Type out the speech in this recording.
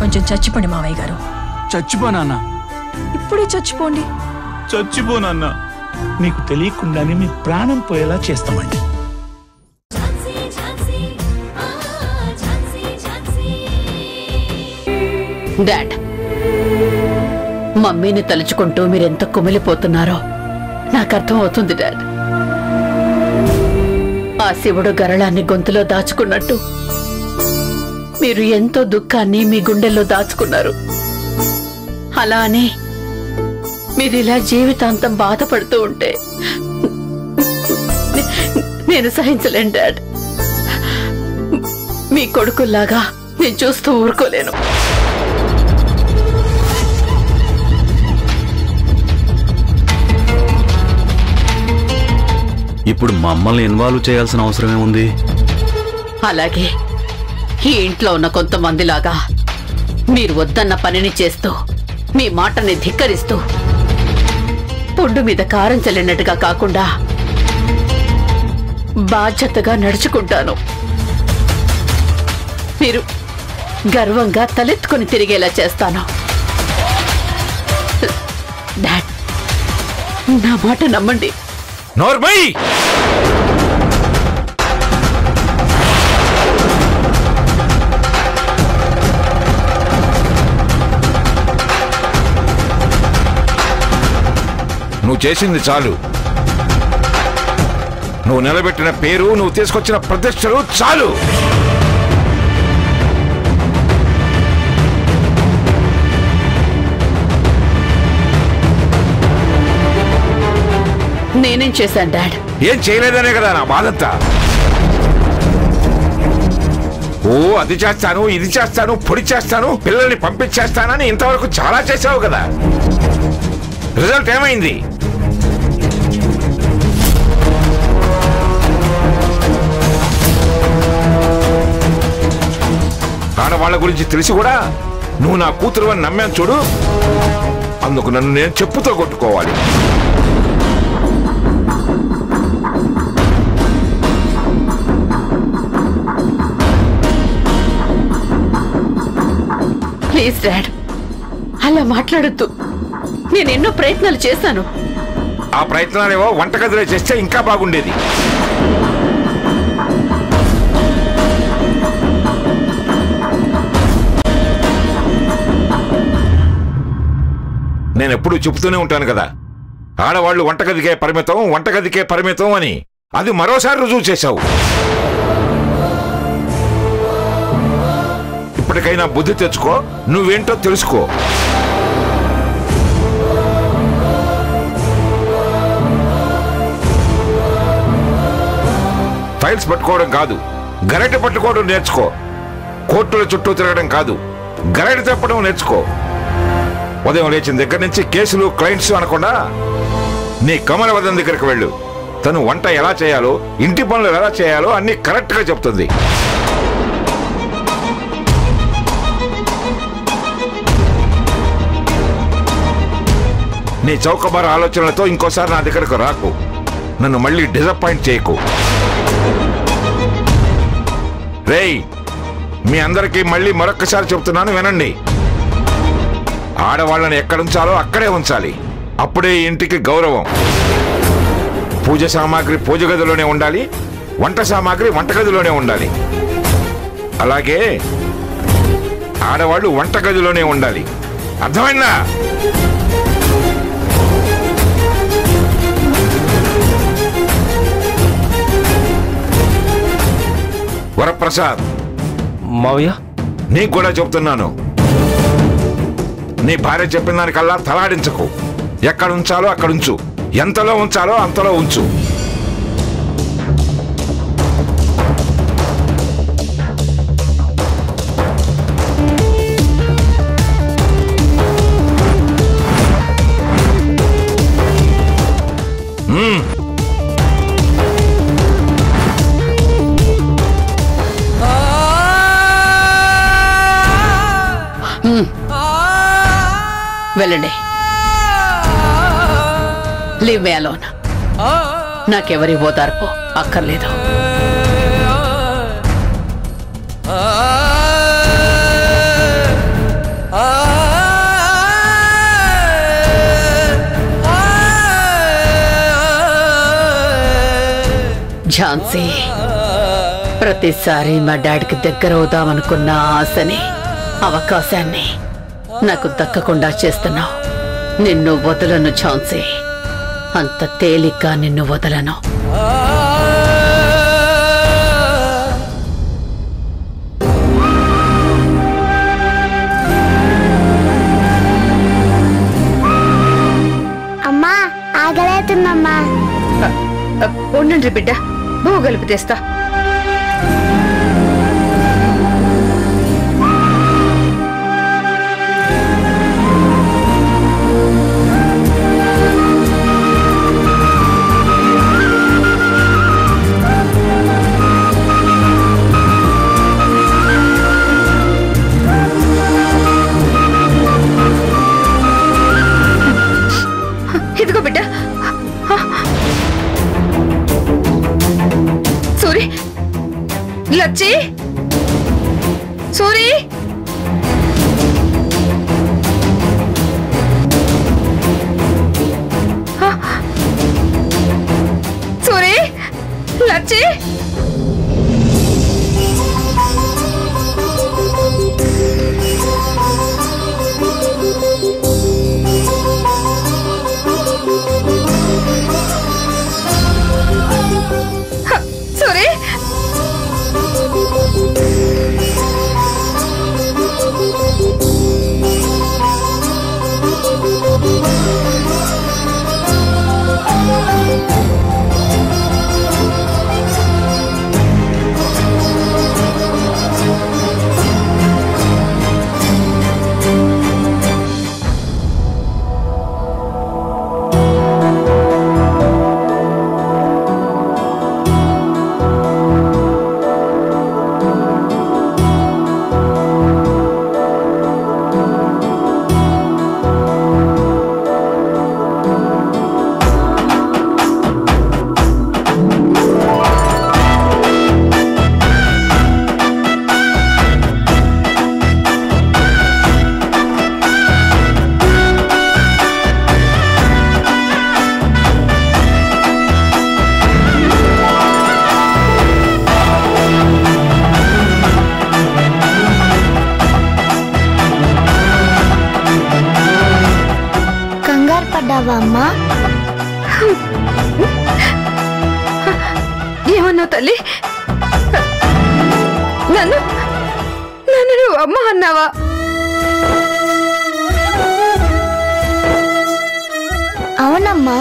కొంచెం చచ్చిపోండి మావయ్య గారు. చచ్చిపోనా? ఇప్పుడే చచ్చిపోండి. చచ్చిపోనన్నా. మీకు తెలియకుండానే మీ ప్రాణం పోయేలా చేస్తామండి. డాడ్, మమ్మీని తలుచుకుంటూ మీరెంత కుమిలిపోతున్నారో నాకు అర్థం అవుతుంది డాడ్. ఆ శివుడు గరళాన్ని గొంతులో దాచుకున్నట్టు మీరు ఎంతో దుఃఖాన్ని మీ గుండెల్లో దాచుకున్నారు. అలా అని మీరిలా జీవితాంతం బాధపడుతూ ఉంటే నేను సహించలేను డాడ్. మీ కొడుకుల్లాగా నేను చూస్తూ ఊరుకోలేను. ఇప్పుడు మమ్మల్ని ఇన్వాల్వ్ చేయాల్సిన అవసరమే ఉంది. అలాగే ఈ ఇంట్లో ఉన్న కొంతమందిలాగా మీరు వద్దన్న పనిని చేస్తూ మీ మాటని ధిక్కరిస్తూ పుండు మీద కారం చల్లినట్టుగా కాకుండా బాధ్యతగా నడుచుకుంటాను. మీరు గర్వంగా తలెత్తుకుని తిరిగేలా చేస్తాను. డాడ్, నా మాట నమ్మండి. నోర్మై! నువ్వు చేసింది చాలు. నువ్వు నిలబెట్టిన పేరు, నువ్వు తీసుకొచ్చిన ప్రతిష్టలు చాలు. నేనేం చేశాను డాడ్? ఏం చేయలేదనే కదా నా బాధంతా. ఓ అది చేస్తాను, ఇది చేస్తాను, పొడి చేస్తాను, పిల్లల్ని పంపించేస్తానని ఇంతవరకు చాలా చేసావు కదా. రిజల్ట్ ఏమైంది? ఆడవాళ్ల గురించి తెలిసి కూడా నువ్వు నా కూతురు అని నమ్మాను చూడు. అందుకు నన్ను నేను చెప్పుతో కొట్టుకోవాలి. ప్లీజ్ డాడ్, అలా మాట్లాడొద్దు. నేను ఎన్నో ప్రయత్నాలు చేశాను. ఆ ప్రయత్నాలేవో వంటగదిలో చేస్తే ఇంకా బాగుండేది. నేను ఎప్పుడూ చెబుతూనే ఉంటాను కదా, ఆడవాళ్లు వంటగదికే పరిమితం, వంటగదికే పరిమితం అని. అది మరోసారి రుజువు చేశావు. ఇప్పటికైనా బుద్ధి తెచ్చుకో, నువ్వేంటో తెలుసుకో. ఫైల్స్ పట్టుకోవడం కాదు, గరెట పట్టుకోవడం నేర్చుకో. కోర్టుల చుట్టూ తిరగడం కాదు, గరెట చెప్పడం నేర్చుకో. ఉదయం లేచిన దగ్గర నుంచి కేసులు, క్లయింట్స్ అనకుండా నీ కమలవదన్ దగ్గరికి వెళ్ళు. తను వంట ఎలా చేయాలో, ఇంటి పనులు ఎలా చేయాలో అన్ని కరెక్ట్ గా చెప్తుంది. నీ చౌకబార ఆలోచనలతో ఇంకోసారి నా దగ్గరకు రాకు. నన్ను మళ్ళీ డిసప్పాయింట్ చేయకు. రేయ్, మీ అందరికీ మళ్ళీ మరొక్కసారి చెప్తున్నాను, వినండి. ఆడవాళ్ళని ఎక్కడుంచాలో అక్కడే ఉంచాలి. అప్పుడే ఇంటికి గౌరవం. పూజ సామాగ్రి పూజ గదిలోనే ఉండాలి, వంట సామాగ్రి వంటగదిలోనే ఉండాలి. అలాగే ఆడవాళ్ళు వంటగదిలోనే ఉండాలి. అర్థమైందా? వరప్రసాద్, మావయ్య, నీకు కూడా చెప్తున్నాను, నీ భార్య చెప్పిన దానికల్లా తలాడించకు. ఎక్కడ ఉంచాలో అక్కడుంచు, ఎంతలో ఉంచాలో అంతలో ఉంచు. వెళ్ళండి. Leave me alone. నాకెవరి ఓదార్పు అక్కర్లేదు. ఝాన్సీ, ప్రతిసారి మా డాడీకి దగ్గర అవుదామనుకున్న ఆశని, అవకాశాన్ని నాకు దక్కకుండా చేస్తున్నావు. నిన్ను వదలను ఝాన్సీ, అంత తేలిగ్గా నిన్ను వదలను. అమ్మా ఆగలేతుందమ్మా. ఉండండి బిడ్డ, భూగలుపు తెస్తా. ఇదిగో బిడ్డ. సూరి, లచ్చి, సూరి, సూరి, లచ్చి. సూరి, కంగారు పడ్డావా అమ్మా? ఏమన్నావు తల్లి? నన్ను నన్ను నువ్వు అమ్మ అన్నావా? అవునమ్మా.